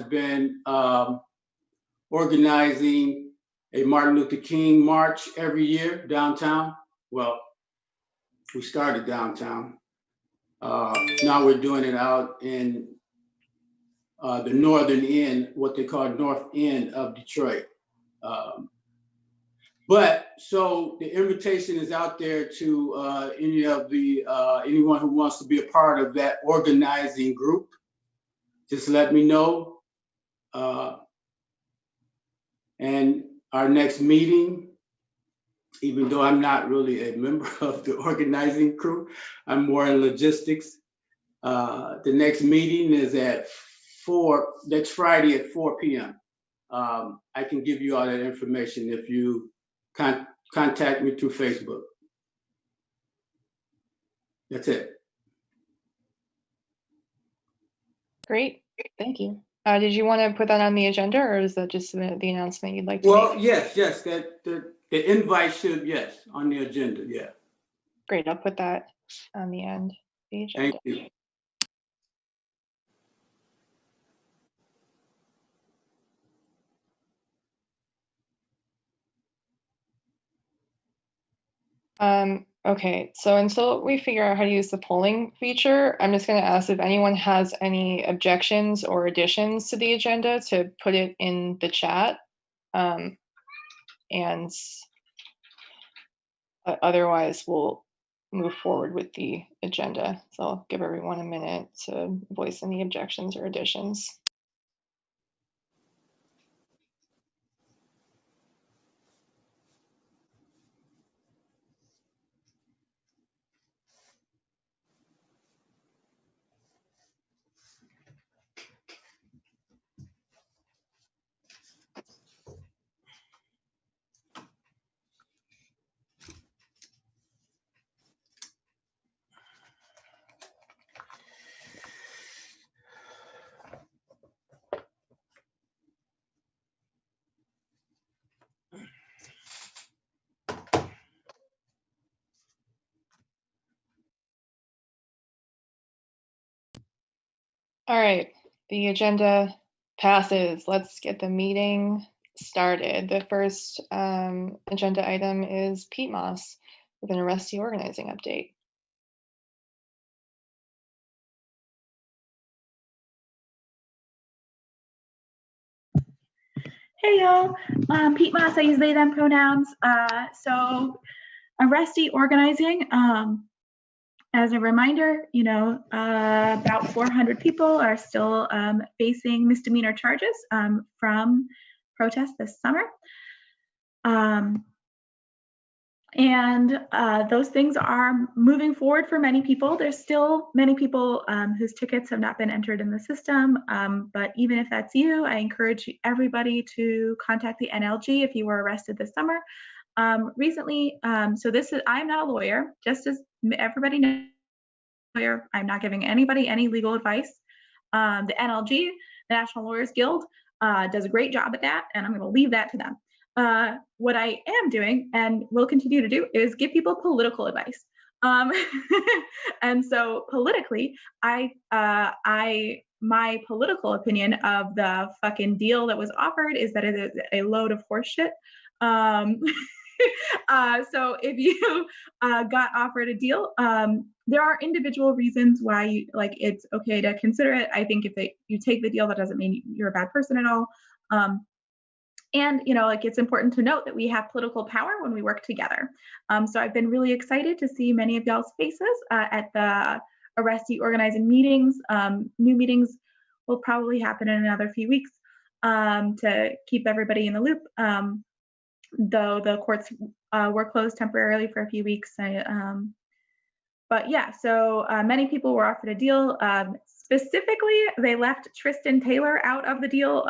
been organizing a Martin Luther King march every year downtown. Well, we started downtown. Now we're doing it out in the northern end, what they call north end of Detroit. But so the invitation is out there to any of the anyone who wants to be a part of that organizing group. Just let me know. And our next meeting, even though I'm not really a member of the organizing crew, I'm more in logistics. The next meeting is at 4, next Friday at 4 p.m. I can give you all that information if you contact me through Facebook. That's it. Great, thank you. Did you want to put that on the agenda, or is that just the announcement you'd like to make? Well, yes, that the invite should, yes, on the agenda, yeah. Great, I'll put that on the end. The agenda. Thank you. Okay, so until we figure out how to use the polling feature, I'm just going to ask if anyone has any objections or additions to the agenda to put it in the chat. And otherwise, we'll move forward with the agenda. So I'll give everyone a minute to voice any objections or additions. All right, the agenda passes. Let's get the meeting started. The first agenda item is Pete Moss with an arrestee organizing update. Hey y'all, Pete Moss, I use they, them pronouns. So arrestee organizing, as a reminder, you know, about 400 people are still facing misdemeanor charges from protests this summer. And those things are moving forward for many people. There's still many people whose tickets have not been entered in the system. But even if that's you, I encourage everybody to contact the NLG if you were arrested this summer. Recently, so this is, I'm not a lawyer, just as everybody knows, I'm not giving anybody any legal advice. The NLG, the National Lawyers Guild, does a great job at that, and I'm going to leave that to them. What I am doing and will continue to do is give people political advice. And so politically, my political opinion of the fucking deal that was offered is that it is a load of horse shit. So if you got offered a deal, there are individual reasons why it's okay to consider it. I think if you take the deal, that doesn't mean you're a bad person at all. And, you know, like, it's important to note that we have political power when we work together. So I've been really excited to see many of y'all's faces at the arrestee organizing meetings. New meetings will probably happen in another few weeks to keep everybody in the loop. Though the courts were closed temporarily for a few weeks. But yeah, so many people were offered a deal. Specifically, they left Tristan Taylor out of the deal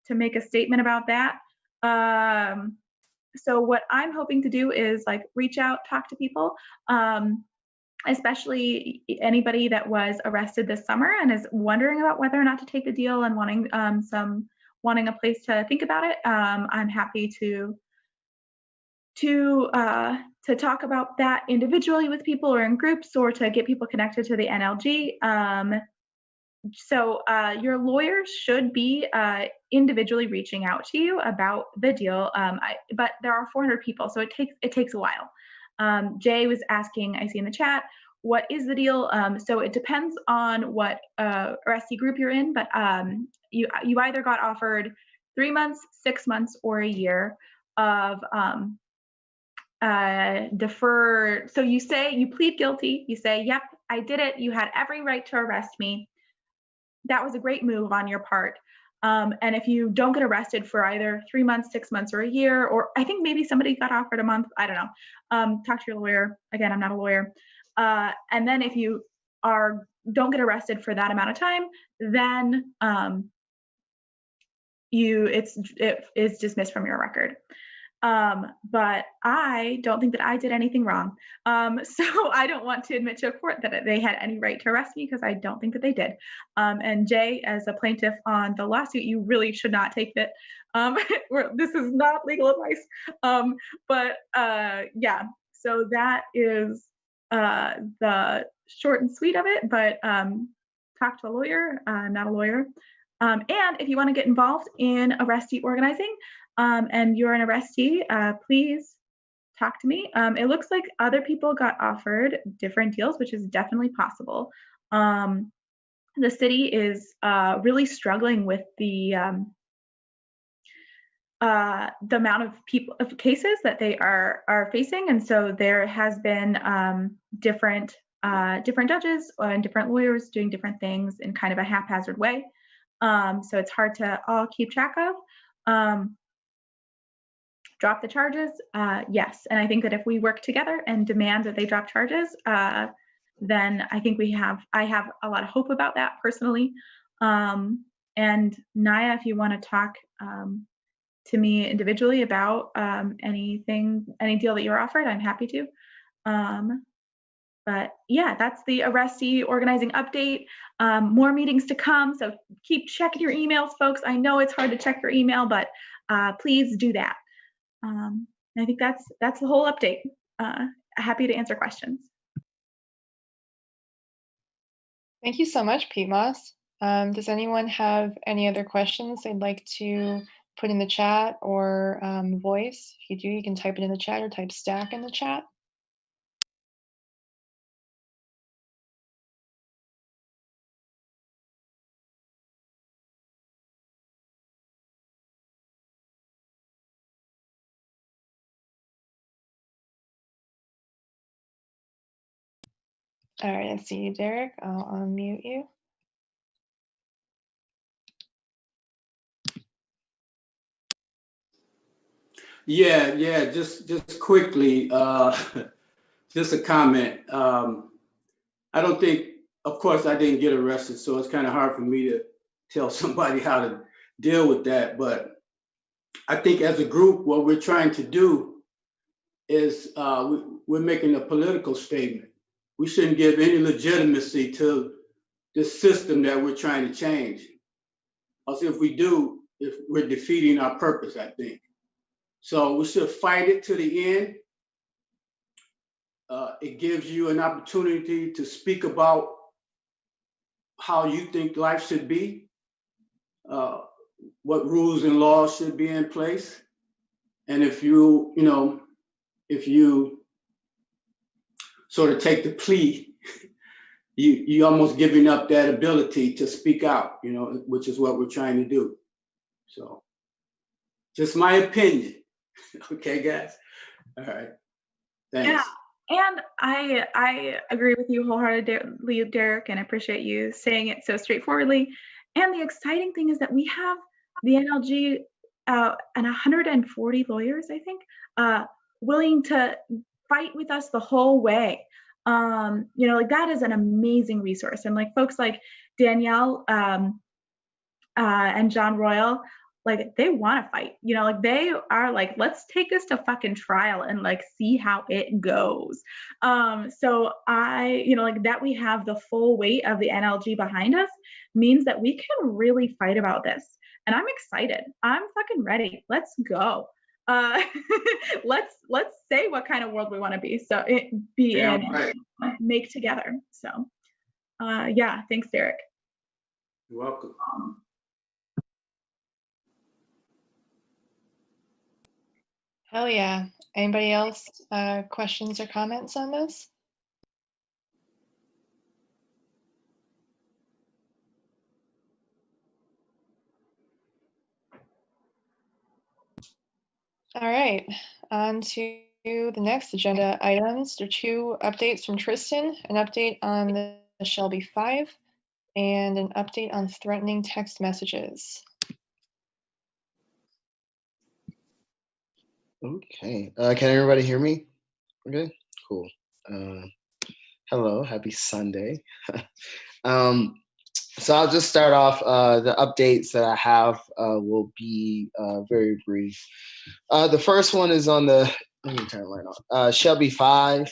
to make a statement about that. So what I'm hoping to do is reach out, talk to people, especially anybody that was arrested this summer and is wondering about whether or not to take the deal and wanting a place to think about it. I'm happy to talk about that individually with people or in groups, or to get people connected to the NLG. So your lawyer should be individually reaching out to you about the deal. But there are 400 people, so it takes a while. Jay was asking, I see in the chat, what is the deal? So it depends on what RSD group you're in, but you either got offered 3 months, 6 months, or a year of defer. So you plead guilty. You say, yep, I did it. You had every right to arrest me. That was a great move on your part. And if you don't get arrested for either 3 months, 6 months, or a year, or I think maybe somebody got offered a month, I don't know. Talk to your lawyer. Again, I'm not a lawyer. And then if you don't get arrested for that amount of time, then it is dismissed from your record. But I don't think that I did anything wrong. So I don't want to admit to a court that they had any right to arrest me, because I don't think that they did. And Jay, as a plaintiff on the lawsuit, you really should not take it. This is not legal advice. But yeah, so that is the short and sweet of it. But talk to a lawyer. I'm not a lawyer. And if you want to get involved in arrestee organizing, and you're an arrestee, please talk to me. It looks like other people got offered different deals, which is definitely possible. The city is really struggling with the amount of cases that they are facing, and so there has been different judges and different lawyers doing different things in kind of a haphazard way. So it's hard to all keep track of. Drop the charges? Yes. And I think that if we work together and demand that they drop charges, then I think I have a lot of hope about that personally. And Naya, if you want to talk to me individually about any deal that you're offered, I'm happy to. But yeah, that's the arrestee organizing update. More meetings to come, so keep checking your emails, folks. I know it's hard to check your email, but please do that. I think that's the whole update. Happy to answer questions. Thank you so much, Pete Moss. Does anyone have any other questions they'd like to put in the chat or voice? If you do, you can type it in the chat or type stack in the chat. All right, I see you, Derek. I'll unmute you. Yeah, just quickly, just a comment. I don't think, of course, I didn't get arrested, so it's kind of hard for me to tell somebody how to deal with that. But I think as a group, what we're trying to do is we're making a political statement. We shouldn't give any legitimacy to this system that we're trying to change. Also, if we do, if we're defeating our purpose, I think. So we should fight it to the end. It gives you an opportunity to speak about how you think life should be, what rules and laws should be in place. And if you sort of take the plea, you almost giving up that ability to speak out, which is what we're trying to do. So just my opinion. Okay, guys. All right. Thanks. Yeah. And I agree with you wholeheartedly, Derek, and I appreciate you saying it so straightforwardly. And the exciting thing is that we have the NLG and 140 lawyers, I think, willing to fight with us the whole way. That is an amazing resource. And folks like Danielle and John Royal, they want to fight, they are let's take this to fucking trial and see how it goes. So that we have the full weight of the NLG behind us means that we can really fight about this. And I'm excited. I'm fucking ready. Let's go. Let's say what kind of world we want to be. So make together. So yeah, thanks, Derek. You're welcome. Hell yeah. Anybody else questions or comments on this? All right, on to the next agenda items. There are 2 updates from Tristan, an update on the Shelby 5 and an update on threatening text messages. Okay. Can everybody hear me? Okay, cool. Hello, happy Sunday. So I'll just start off. The updates that I have will be very brief. The first one is on the, let me turn it right on. Shelby 5.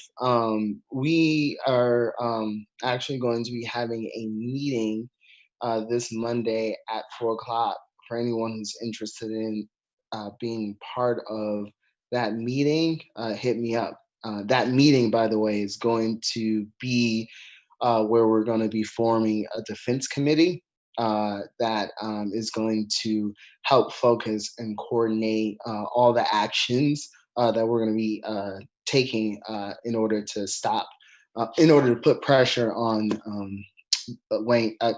We are actually going to be having a meeting this Monday at 4 o'clock for anyone who's interested in being part of that meeting. Hit me up. That meeting, by the way, is going to be where we're going to be forming a defense committee that is going to help focus and coordinate all the actions that we're going to be taking in order to stop, in order to put pressure on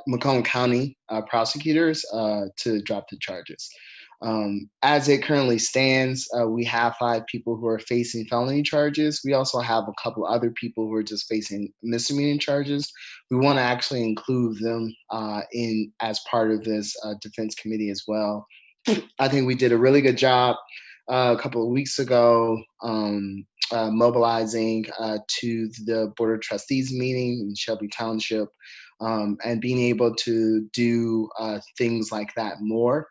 Macomb County prosecutors to drop the charges. As it currently stands, we have 5 people who are facing felony charges. We also have a couple other people who are just facing misdemeanor charges. We want to actually include them in as part of this defense committee as well. I think we did a really good job a couple of weeks ago mobilizing to the Board of Trustees meeting in Shelby Township and being able to do things like that more.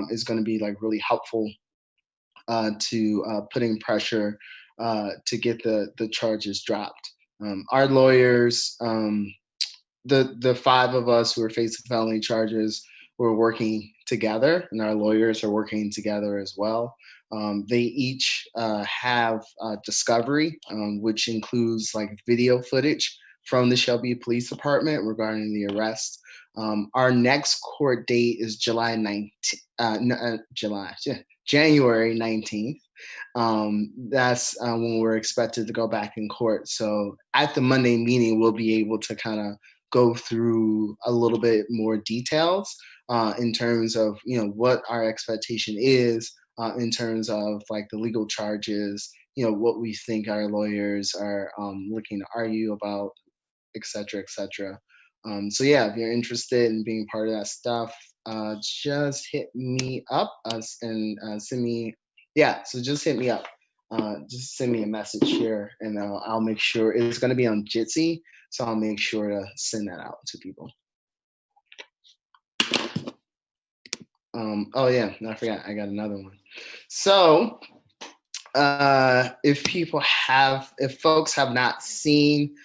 Is going to be like really helpful to putting pressure to get the charges dropped. Our lawyers, the 5 of us who are facing felony charges, we're working together, and our lawyers are working together as well. They each have discovery, which includes like video footage from the Shelby Police Department regarding the arrest. Our next court date is January 19th. That's when we're expected to go back in court. So at the Monday meeting, we'll be able to kind of go through a little bit more details in terms of, you know, what our expectation is in terms of like the legal charges, you know, what we think our lawyers are looking to argue about, et cetera, et cetera. So yeah, if you're interested in being part of that stuff, just hit me up and send me, so just hit me up. Just send me a message here and I'll make sure it's going to be on Jitsi. So I'll make sure to send that out to people. Oh yeah, I forgot, I got another one. So if folks have not seen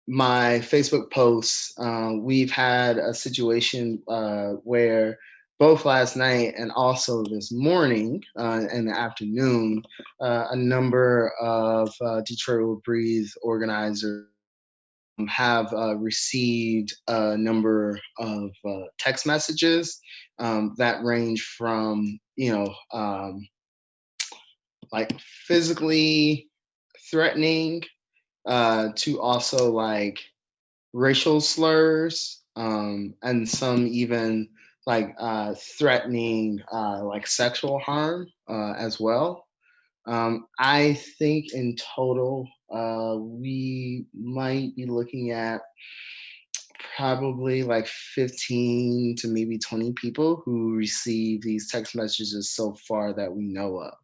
my Facebook posts, we've had a situation where both last night and also this morning in the afternoon, a number of Detroit Will Breathe organizers have received a number of text messages that range from, like physically threatening to also like racial slurs and some even like threatening like sexual harm as well. I think in total we might be looking at probably like 15 to maybe 20 people who receive these text messages so far that we know of.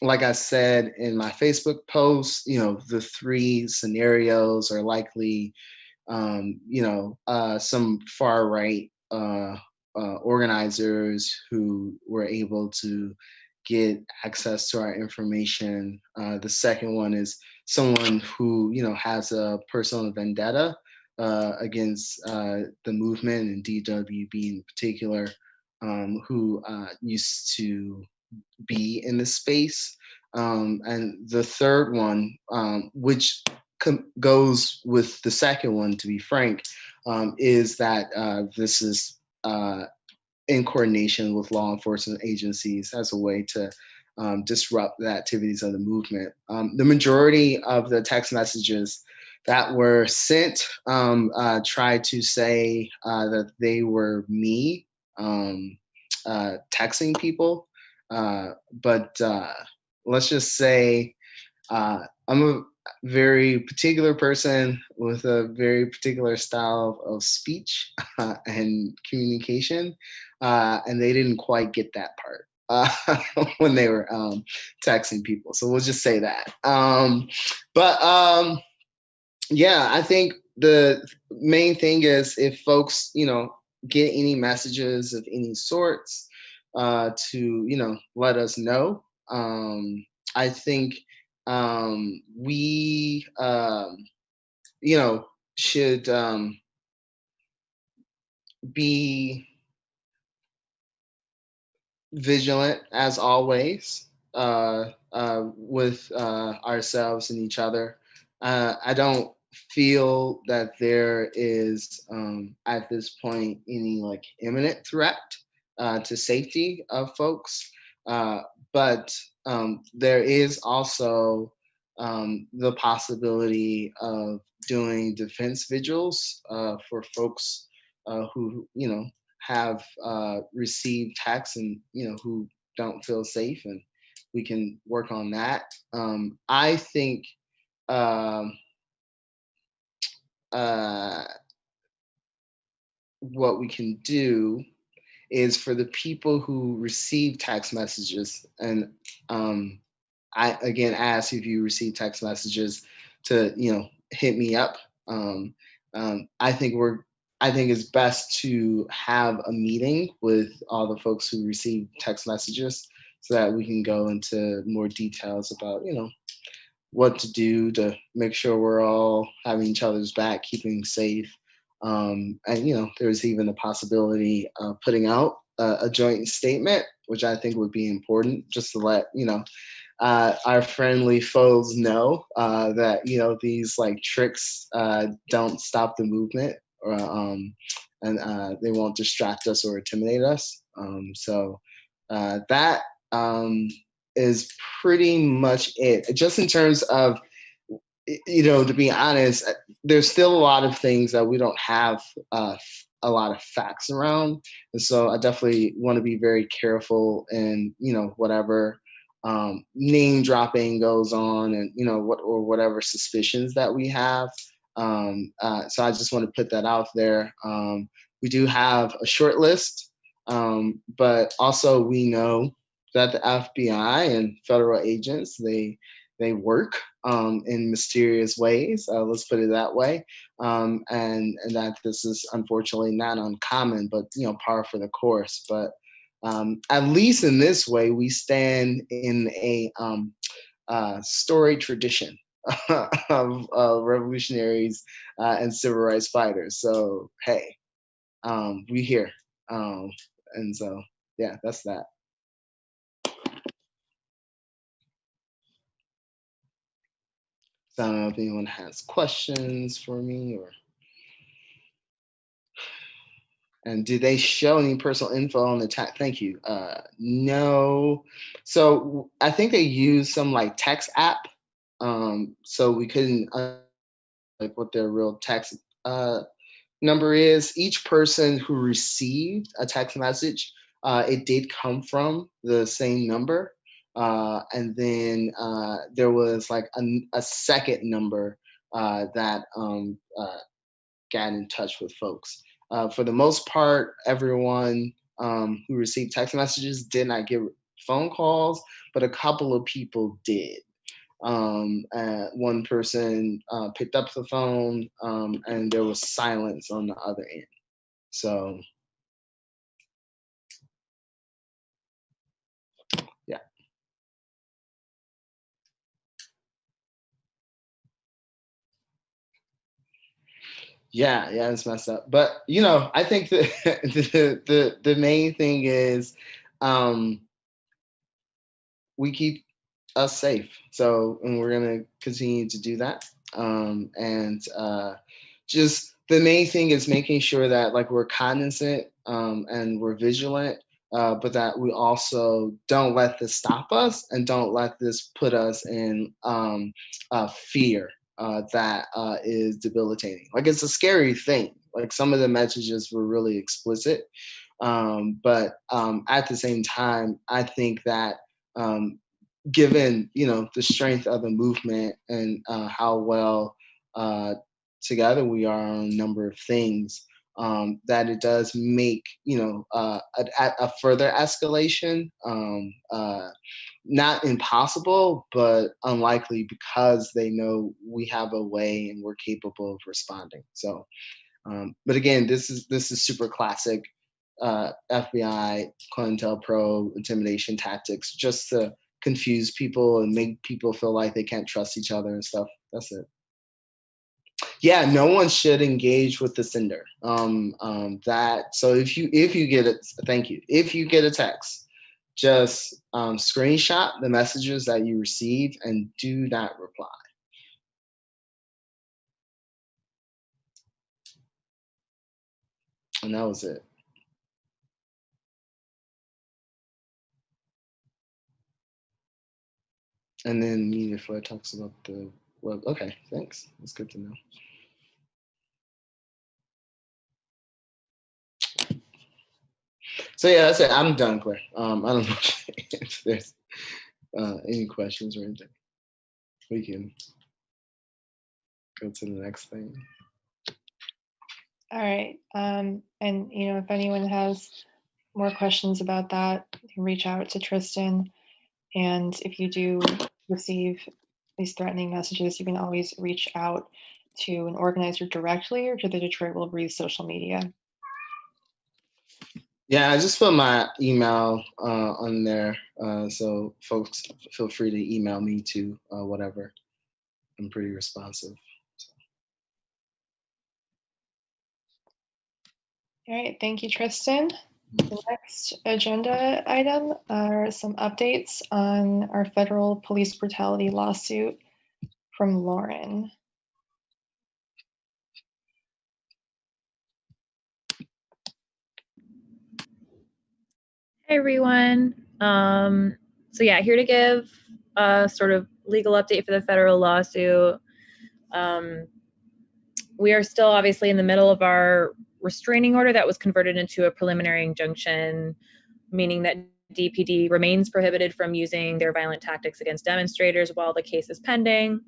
Like I said in my Facebook post, the 3 scenarios are likely, some far right organizers who were able to get access to our information. The second one is someone who, has a personal vendetta against the movement and DWB in particular, who used to be in the space. And the third one, which goes with the second one, to be frank, is that this is in coordination with law enforcement agencies as a way to disrupt the activities of the movement. The majority of the text messages that were sent tried to say that they were me texting people, but let's just say I'm a very particular person with a very particular style of speech and communication, and they didn't quite get that part when they were texting people. So we'll just say that. But yeah, I think the main thing is if folks, get any messages of any sorts, to let us know. I think we should be vigilant as always with ourselves and each other. I don't feel that there is at this point any like imminent threat to safety of folks, but there is also the possibility of doing defense vigils for folks who have received texts and who don't feel safe, and we can work on that. I think uh, what we can do is for the people who receive text messages, and I again ask if you receive text messages to hit me up. I think it's best to have a meeting with all the folks who receive text messages so that we can go into more details about what to do to make sure we're all having each other's back, keeping safe. And there's even the possibility of putting out a joint statement, which I think would be important, just to let our friendly foes know that these like tricks don't stop the movement, or and they won't distract us or intimidate us. So that is pretty much it. Just in terms of to be honest, there's still a lot of things that we don't have a lot of facts around, and so I definitely want to be very careful in whatever name dropping goes on, and whatever suspicions that we have. So I just want to put that out there. We do have a short list, but also we know that the FBI and federal agents they work in mysterious ways. Let's put it that way, and that this is unfortunately not uncommon, but par for the course. But at least in this way, we stand in a storied tradition of revolutionaries and civil rights fighters. So hey, we here, and so yeah, that's that. So I don't know if anyone has questions for me, and do they show any personal info on the tag? Thank you. No. So I think they use some like text app. So we couldn't like what their real text number is. Each person who received a text message, it did come from the same number. And then there was like a second number that got in touch with folks. For the most part, everyone who received text messages did not get phone calls, but a couple of people did. One person picked up the phone, and there was silence on the other end. So, yeah. Yeah, it's messed up. But I think that the main thing is we keep us safe. So, and we're gonna continue to do that. And just the main thing is making sure that like we're cognizant and we're vigilant, but that we also don't let this stop us and don't let this put us in fear that is debilitating. Like it's a scary thing. Like some of the messages were really explicit, but at the same time, I think that given the strength of the movement and how well together we are on a number of things, that it does make a further escalation not impossible but unlikely because they know we have a way and we're capable of responding. So but again, this is super classic FBI COINTELPRO intimidation tactics, just to confuse people and make people feel like they can't trust each other and stuff. That's it. Yeah, no one should engage with the sender. That so if you get it, thank you. If you get a text, just screenshot the messages that you receive and do not reply. And that was it. And then Media Flare talks about the web. Okay, thanks. That's good to know. So yeah, that's it. I'm done, Claire. I don't know if there's any questions or anything. We can go to the next thing. All right. And if anyone has more questions about that, you can reach out to Tristan. And if you do receive these threatening messages, you can always reach out to an organizer directly or to the Detroit Will Breathe social media. Yeah, I just put my email on there, so folks feel free to email me too, whatever. I'm pretty responsive. All right, thank you, Tristan. The next agenda item are some updates on our federal police brutality lawsuit from Lauren. Hey everyone. So yeah, here to give a sort of legal update for the federal lawsuit. We are still obviously in the middle of our restraining order that was converted into a preliminary injunction, meaning that DPD remains prohibited from using their violent tactics against demonstrators while the case is pending.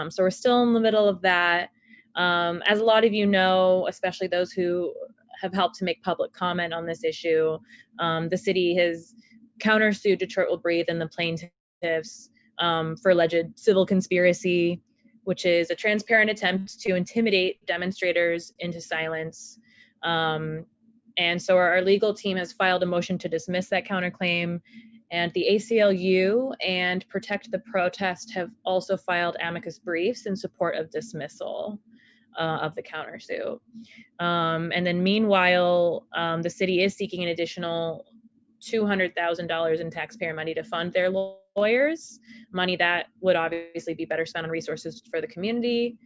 So we're still in the middle of that. As a lot of you know, especially those who have helped to make public comment on this issue, the city has countersued Detroit Will Breathe and the plaintiffs for alleged civil conspiracy, which is a transparent attempt to intimidate demonstrators into silence. And so our legal team has filed a motion to dismiss that counterclaim, and the ACLU and Protect the Protest have also filed amicus briefs in support of dismissal of the countersuit. And then meanwhile, the city is seeking an additional $200,000 in taxpayer money to fund their lawyers, money that would obviously be better spent on resources for the community.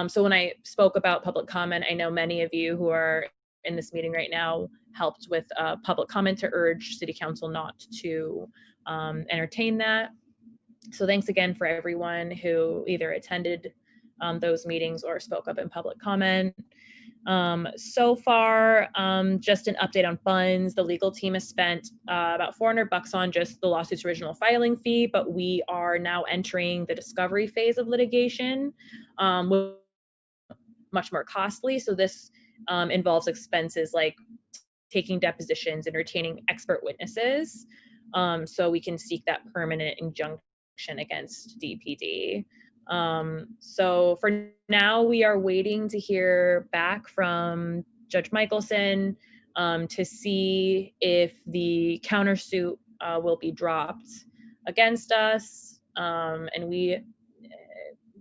So when I spoke about public comment, I know many of you who are in this meeting right now helped with public comment to urge City Council not to entertain that. So thanks again for everyone who either attended those meetings or spoke up in public comment. So far, just an update on funds. The legal team has spent about $400 on just the lawsuit's original filing fee, but we are now entering the discovery phase of litigation, much more costly. So this involves expenses like taking depositions and retaining expert witnesses, so we can seek that permanent injunction against DPD. So for now, we are waiting to hear back from Judge Michelson to see if the countersuit will be dropped against us, and we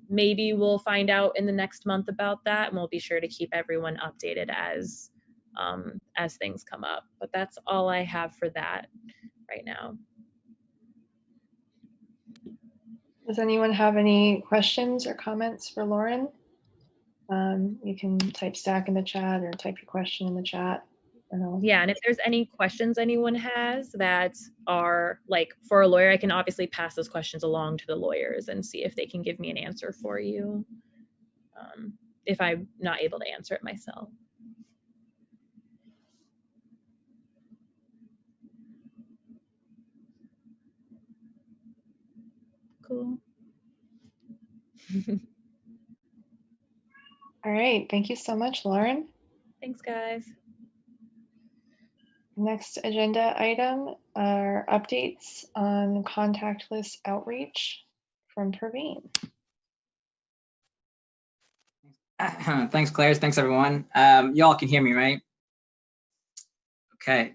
maybe we'll find out in the next month about that, and we'll be sure to keep everyone updated as things come up. But that's all I have for that right now. Does anyone have any questions or comments for Lauren? You can type stack in the chat or type your question in the chat. Yeah, and if there's any questions anyone has that are like for a lawyer, I can obviously pass those questions along to the lawyers and see if they can give me an answer for you, if I'm not able to answer it myself. Cool. All right, thank you so much, Lauren. Thanks, guys. Next agenda item are updates on contactless outreach from Praveen. Thanks, Claire. Thanks, everyone. Y'all can hear me, right? Okay.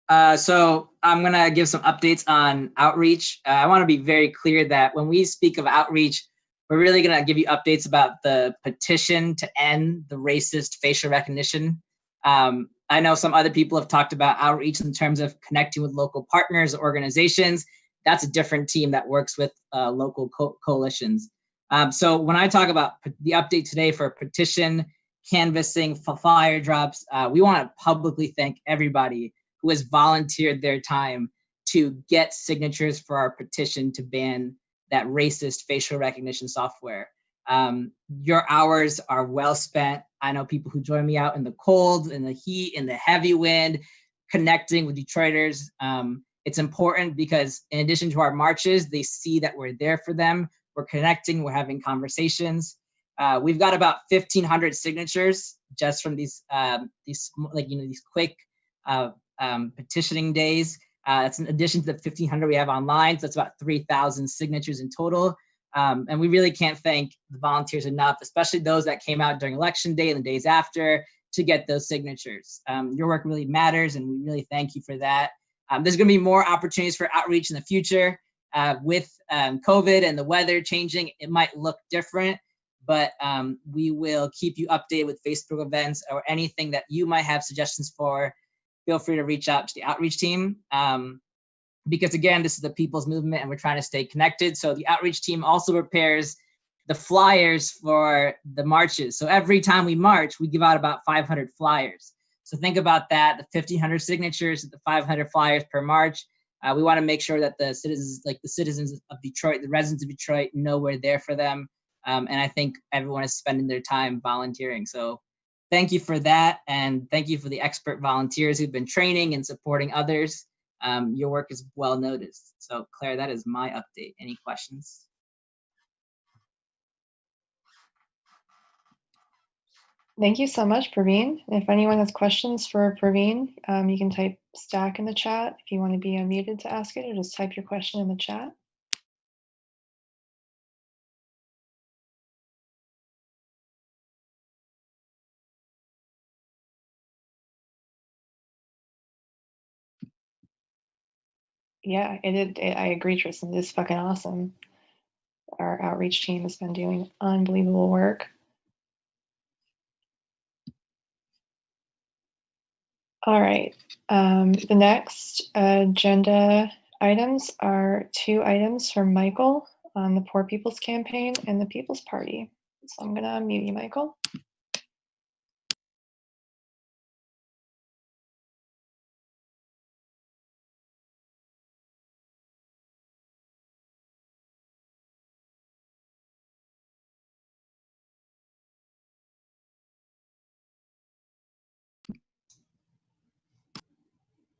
So I'm going to give some updates on outreach. I want to be very clear that when we speak of outreach, we're really going to give you updates about the petition to end the racist facial recognition. I know some other people have talked about outreach in terms of connecting with local partners, organizations. That's a different team that works with local coalitions. So when I talk about the update today for petition, canvassing, flyer drops, we want to publicly thank everybody who has volunteered their time to get signatures for our petition to ban that racist facial recognition software. Your hours are well spent. I know people who join me out in the cold, in the heat, in the heavy wind, connecting with Detroiters. It's important because in addition to our marches, they see that we're there for them. We're connecting, we're having conversations. We've got about 1,500 signatures just from these quick petitioning days. That's in addition to the 1,500 we have online. So that's about 3,000 signatures in total. And we really can't thank the volunteers enough, especially those that came out during election day and the days after to get those signatures. Your work really matters, and we really thank you for that. There's going to be more opportunities for outreach in the future. With COVID and the weather changing, it might look different, but we will keep you updated with Facebook events or anything that you might have suggestions for. Feel free to reach out to the outreach team. Because again, this is the people's movement and we're trying to stay connected. So the outreach team also prepares the flyers for the marches. So every time we march, we give out about 500 flyers. So think about that, the 1,500 signatures, the 500 flyers per march. We want to make sure that the citizens of Detroit, the residents of Detroit know we're there for them. And I think everyone is spending their time volunteering. So thank you for that. And thank you for the expert volunteers who've been training and supporting others. Your work is well noticed. So Claire, that is my update. Any questions? Thank you so much, Praveen. If anyone has questions for Praveen, you can type stack in the chat if you want to be unmuted to ask it, or just type your question in the chat. Yeah, I agree, Tristan. It is fucking awesome. Our outreach team has been doing unbelievable work. All right. The next agenda items are 2 items from Michael on the Poor People's Campaign and the People's Party. So I'm going to unmute you, Michael.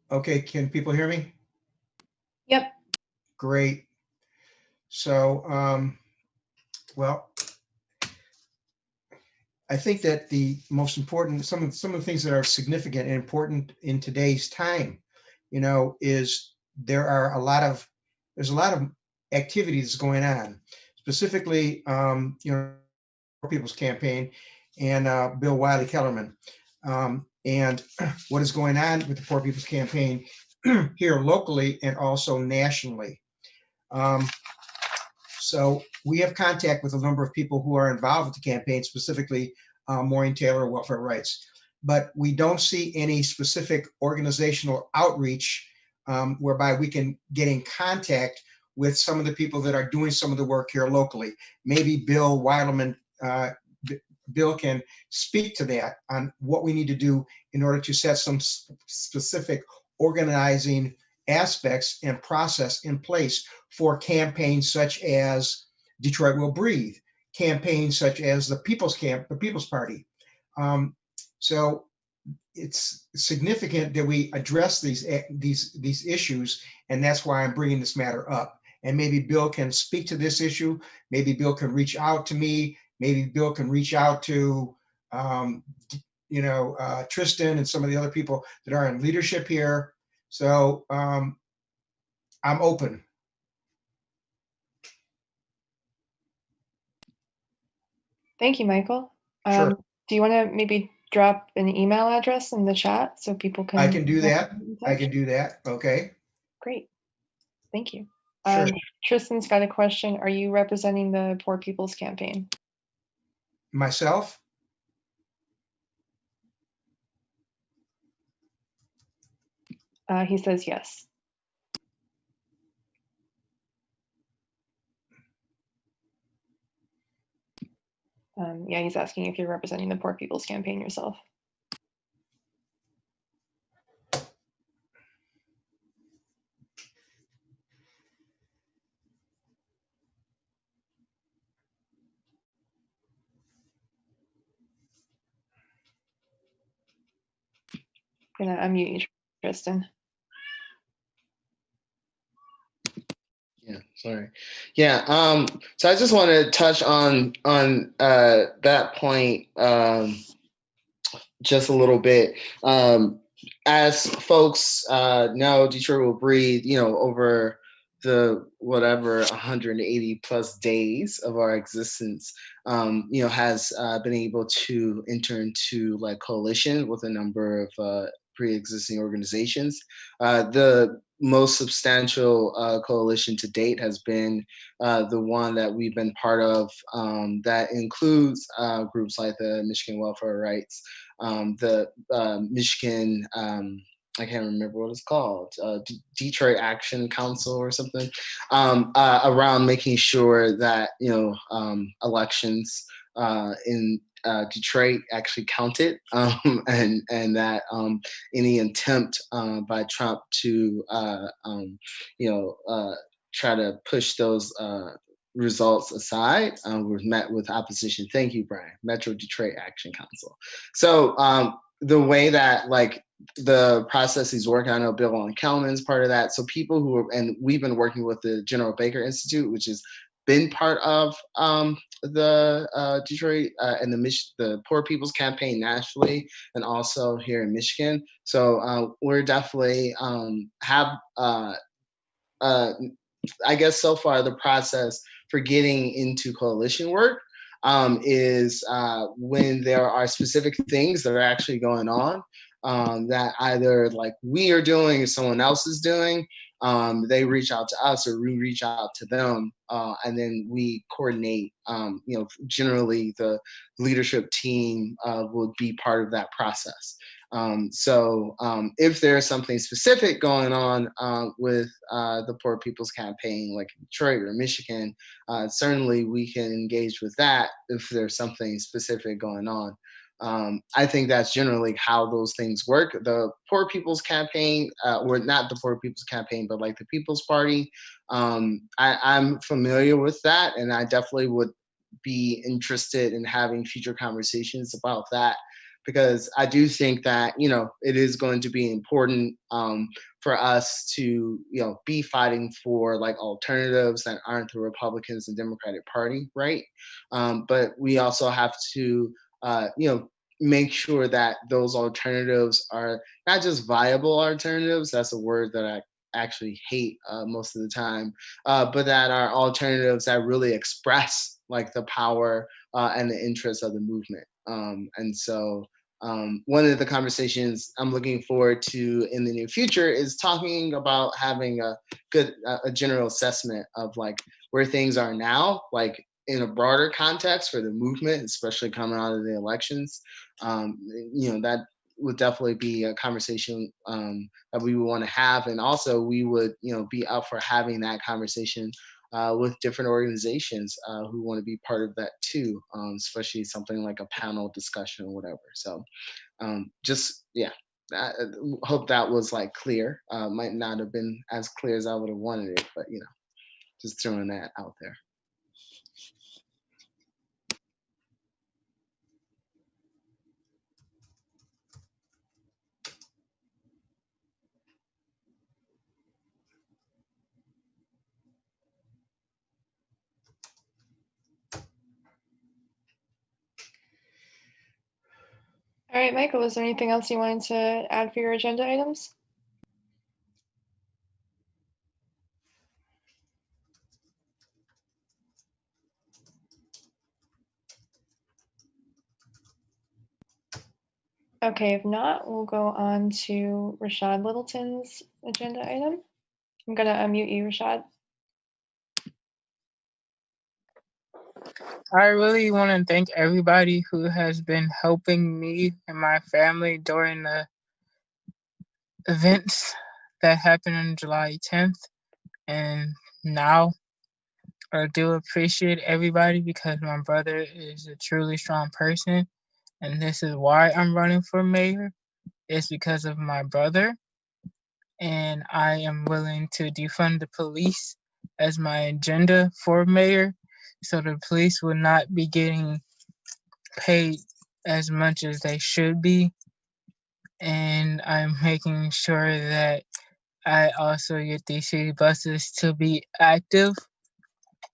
Okay, can people hear me? Yep. Great. So, well, I think that the most important, some of the things that are significant and important in today's time, is there's a lot of activities going on, specifically, Poor People's Campaign and Bill Wiley-Kellerman. And what is going on with the Poor People's Campaign here locally and also nationally. So we have contact with a number of people who are involved with the campaign, specifically Maureen Taylor, Welfare Rights. But we don't see any specific organizational outreach whereby we can get in contact with some of the people that are doing some of the work here locally. Maybe Bill Bill can speak to that on what we need to do in order to set some specific organizing aspects and process in place for campaigns such as Detroit Will Breathe, campaigns such as the People's Party. So it's significant that we address these issues, and that's why I'm bringing this matter up. And maybe Bill can speak to this issue. Maybe Bill can reach out to me. Maybe Bill can reach out to Tristan and some of the other people that are in leadership here. So I'm open. Thank you, Michael. Sure. Do you want to maybe drop an email address in the chat so people can? I can do that. I can do that. Okay. Great. Thank you. Sure. Tristan's got a question. Are you representing the Poor People's Campaign? Myself? He says yes. Yeah, he's asking if you're representing the Poor People's Campaign yourself. I'm gonna unmute you, Tristan. Yeah, sorry. Yeah, so I just want to touch on that point just a little bit. As folks know, Detroit Will Breathe, over the 180 plus days of our existence, has been able to enter into like coalition with a number of pre-existing organizations. The most substantial coalition to date has been the one that we've been part of, that includes groups like the Michigan Welfare Rights, the Michigan, I can't remember what it's called, Detroit Action Council or something, around making sure that elections in Detroit actually counted, and that any attempt by Trump to try to push those results aside was met with opposition. Thank you, Brian. Metro Detroit Action Council. So the way that the process is working, I know Bill on Kelman's part of that. So people and we've been working with the General Baker Institute, which has been part of the Detroit and the Poor People's Campaign nationally, and also here in Michigan. So we're definitely have I guess so far the process for getting into coalition work is when there are specific things that are actually going on that either we are doing or someone else is doing. They reach out to us or we reach out to them, and then we coordinate. Generally the leadership team would be part of that process. So if there's something specific going on with the Poor People's Campaign, like Detroit or Michigan, certainly we can engage with that if there's something specific going on. I think that's generally how those things work. The Poor People's Campaign, or not the Poor People's Campaign, but like the People's Party, I'm familiar with that, and I definitely would be interested in having future conversations about that, because I do think that, it is going to be important for us to, be fighting for alternatives that aren't the Republicans and Democratic Party, right? But we also have to, make sure that those alternatives are not just viable alternatives. That's a word that I actually hate most of the time, but that are alternatives that really express the power and the interests of the movement. And so one of the conversations I'm looking forward to in the near future is talking about having a general assessment of where things are now, in a broader context for the movement, especially coming out of the elections. That would definitely be a conversation that we would want to have. And also we would, be up for having that conversation with different organizations who want to be part of that too, especially something like a panel discussion or whatever. So just, yeah, I hope that was like clear. Might not have been as clear as I would have wanted it, but just throwing that out there. All right, Michael, is there anything else you wanted to add for your agenda items? Okay, if not, we'll go on to Rashad Littleton's agenda item. I'm gonna unmute you, Rashad. I really want to thank everybody who has been helping me and my family during the events that happened on July 10th and now. I do appreciate everybody because my brother is a truly strong person, and this is why I'm running for mayor. It's because of my brother, and I am willing to defund the police as my agenda for mayor, so the police will not be getting paid as much as they should be. And I'm making sure that I also get these city buses to be active,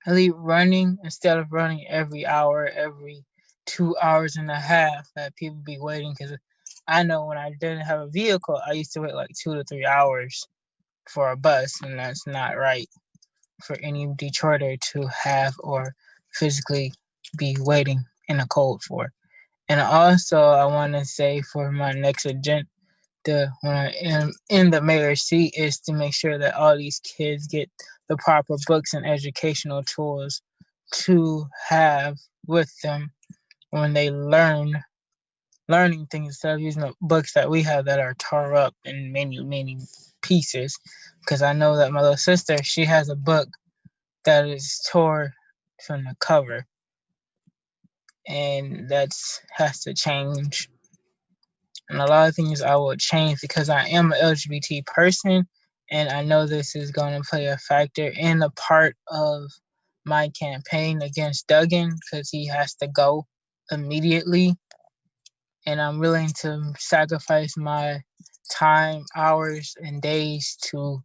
running instead of running every hour, every 2 hours and a half that people be waiting. Because I know when I didn't have a vehicle, I used to wait like 2 to 3 hours for a bus, and that's not right for any Detroiter to have or physically be waiting in the cold for. And also, I want to say for my next agenda, when I am in the mayor's seat, is to make sure that all these kids get the proper books and educational tools to have with them when they learning things, instead of using the books that we have that are tore up in many pieces. Because I know that my little sister, she has a book that is tore from the cover, and that's has to change. And a lot of things I will change because I am an LGBT person, and I know this is going to play a factor in a part of my campaign against Duggan because he has to go immediately. And I'm willing to sacrifice my time, hours, and days to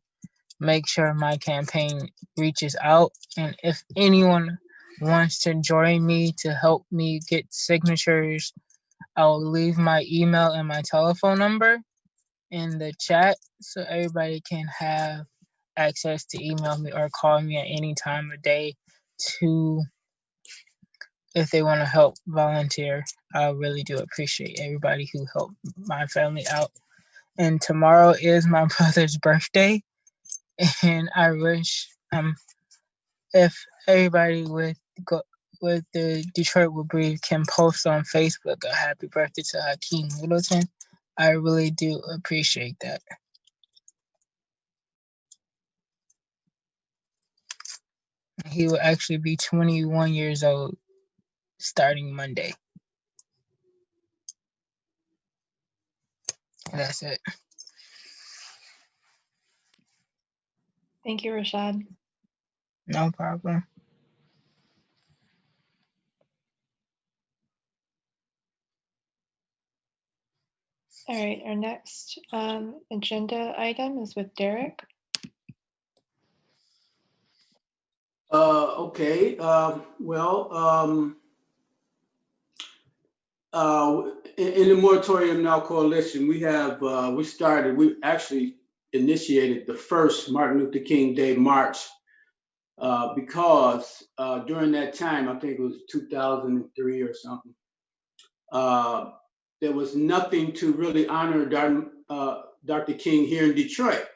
make sure my campaign reaches out. And if anyone wants to join me to help me get signatures, I'll leave my email and my telephone number in the chat so everybody can have access to email me or call me at any time of day to, if they want to help volunteer. I really do appreciate everybody who helped my family out. And tomorrow is my brother's birthday, and I wish if everybody with the Detroit Will Breathe can post on Facebook a happy birthday to Hakeem Littleton. I really do appreciate that. He will actually be 21 years old starting Monday. And that's it. Thank you, Rashad. No problem. All right, our next agenda item is with Derek. Okay. In the Moratorium Now Coalition, we actually initiated the first Martin Luther King Day March because during that time, I think it was 2003 or something, there was nothing to really honor Dr. King here in Detroit.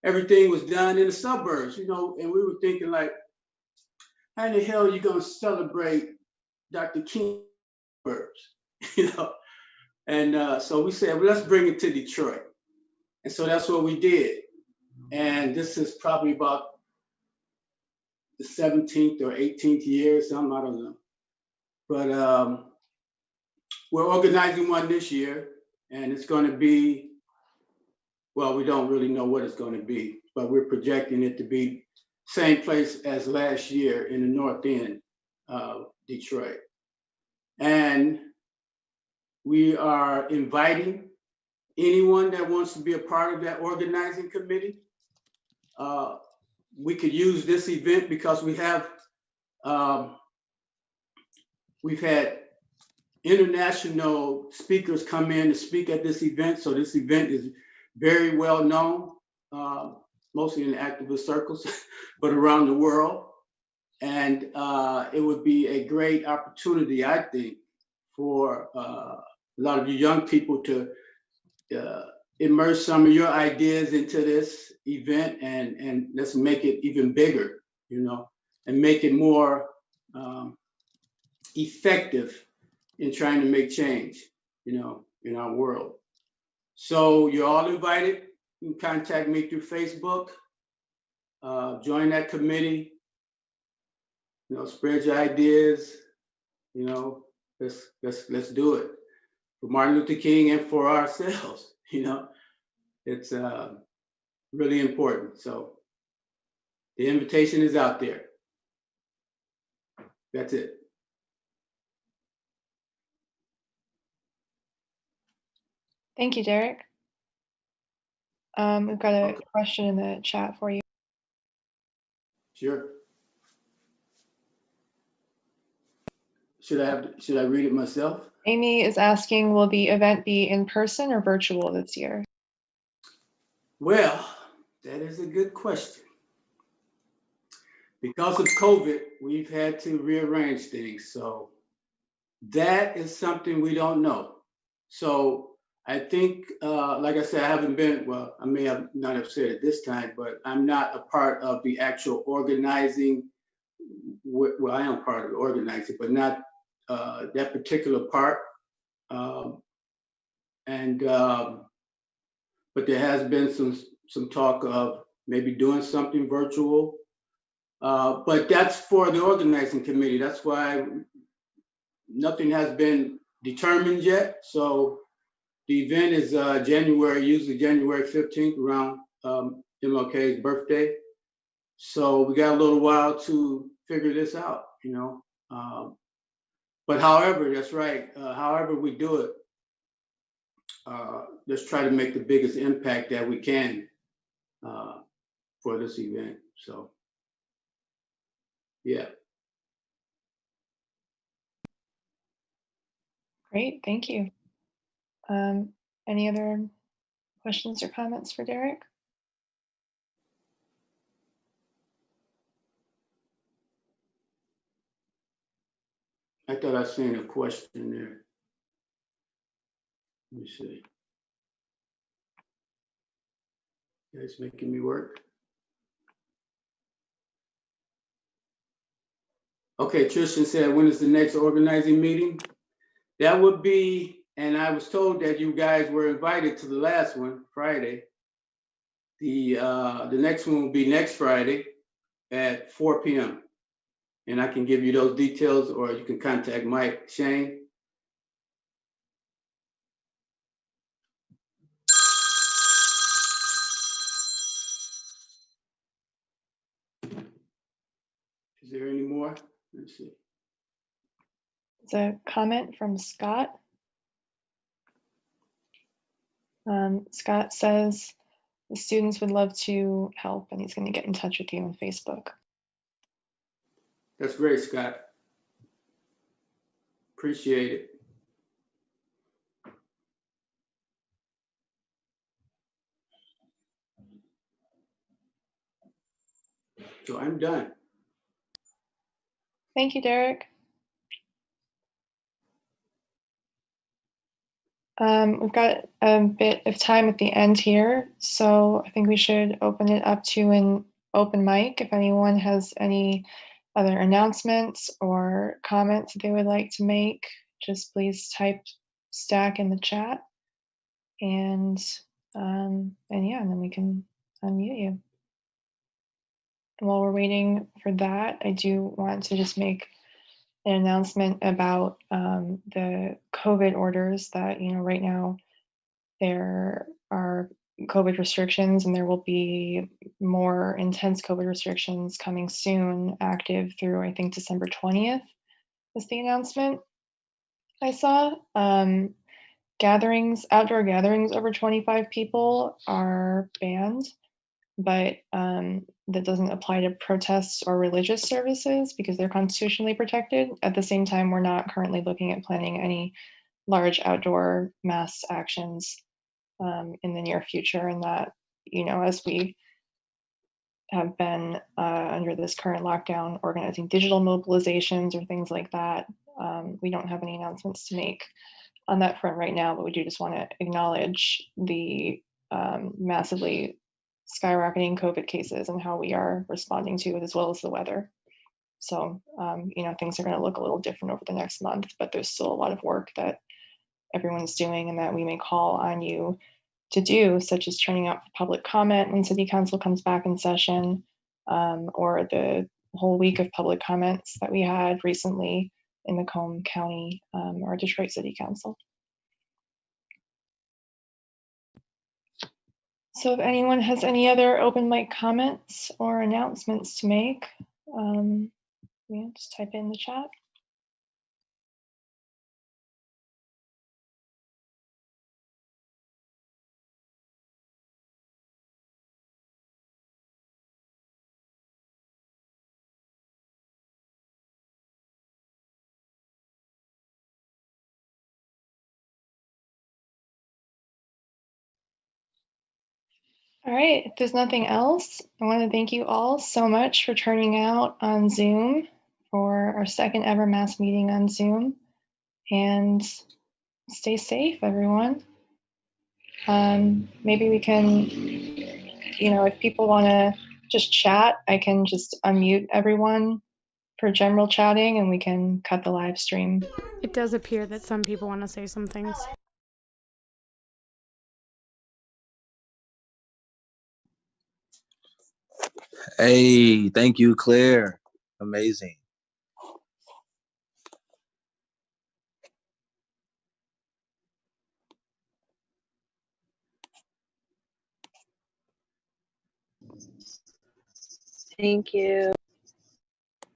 Everything was done in the suburbs, and we were thinking like, how in the hell are you going to celebrate Dr. King in the suburbs, And so we said, well, let's bring it to Detroit. And so that's what we did. And this is probably about the 17th or 18th year, something, I don't know. But we're organizing one this year, and it's going to be, well, we don't really know what it's going to be, but we're projecting it to be same place as last year in the North End of Detroit. And we are inviting anyone that wants to be a part of that organizing committee. We could use this event because we've had international speakers come in to speak at this event. So this event is very well known, mostly in activist circles, but around the world. And it would be a great opportunity, I think, for a lot of you young people to immerse some of your ideas into this event, and let's make it even bigger, you know, and make it more effective in trying to make change, you know, in our world. So you're all invited. You can contact me through Facebook, join that committee, you know, spread your ideas, you know, let's do it for Martin Luther King and for ourselves, you know. It's really important. So the invitation is out there. That's it. Thank you, Derek. We've got a Okay. question in the chat for you. Sure. Should I read it myself? Amy is asking, will the event be in person or virtual this year? Well, that is a good question. Because of COVID, we've had to rearrange things. So that is something we don't know. So I think, like I said, I haven't been, well, I may have not have said it this time, but I'm not a part of the actual organizing. Well, I am part of the organizing, but not that particular part. But there has been some talk of maybe doing something virtual. But that's for the organizing committee. That's why nothing has been determined yet. So the event is usually January 15th, around MLK's birthday. So we got a little while to figure this out, you know. But however, that's right. However we do it, let's try to make the biggest impact that we can for this event. So, yeah. Great, thank you. Any other questions or comments for Derek? I thought I seen a question there. Let me see. Yeah, it's making me work. Okay, Tristan said, when is the next organizing meeting? That would be, and I was told that you guys were invited to the last one, Friday. The next one will be next Friday at 4 p.m. And I can give you those details, or you can contact Mike Shane. Is there any more? Let's see. It's a comment from Scott. Scott says the students would love to help, and he's going to get in touch with you on Facebook. That's great, Scott. Appreciate it. So I'm done. Thank you, Derek. We've got a bit of time at the end here, so I think we should open it up to an open mic. If anyone has any other announcements or comments that they would like to make, just please type stack in the chat, and yeah, and then we can unmute you. while we're waiting for that, I do want to just make an announcement about the COVID orders that, right now there are COVID restrictions and there will be more intense COVID restrictions coming soon, active through, I think, December 20th is the announcement I saw. Outdoor gatherings over 25 people are banned, but that doesn't apply to protests or religious services because they're constitutionally protected. At the same time, we're not currently looking at planning any large outdoor mass actions in the near future, and that, as we have been under this current lockdown organizing digital mobilizations or things like that, we don't have any announcements to make on that front right now, but we do just want to acknowledge the massively skyrocketing COVID cases and how we are responding to it, as well as the weather. So, things are going to look a little different over the next month, but there's still a lot of work that everyone's doing and that we may call on you to do, such as turning out for public comment when City Council comes back in session, or the whole week of public comments that we had recently in Macomb County or Detroit City Council. So if anyone has any other open mic comments or announcements to make, just type in the chat. All right, if there's nothing else, I want to thank you all so much for turning out on Zoom for our second ever mass meeting on Zoom, and stay safe, everyone. Maybe we can, if people want to just chat, I can just unmute everyone for general chatting and we can cut the live stream. It does appear that some people want to say some things. Hey, thank you, Claire. Amazing. Thank you.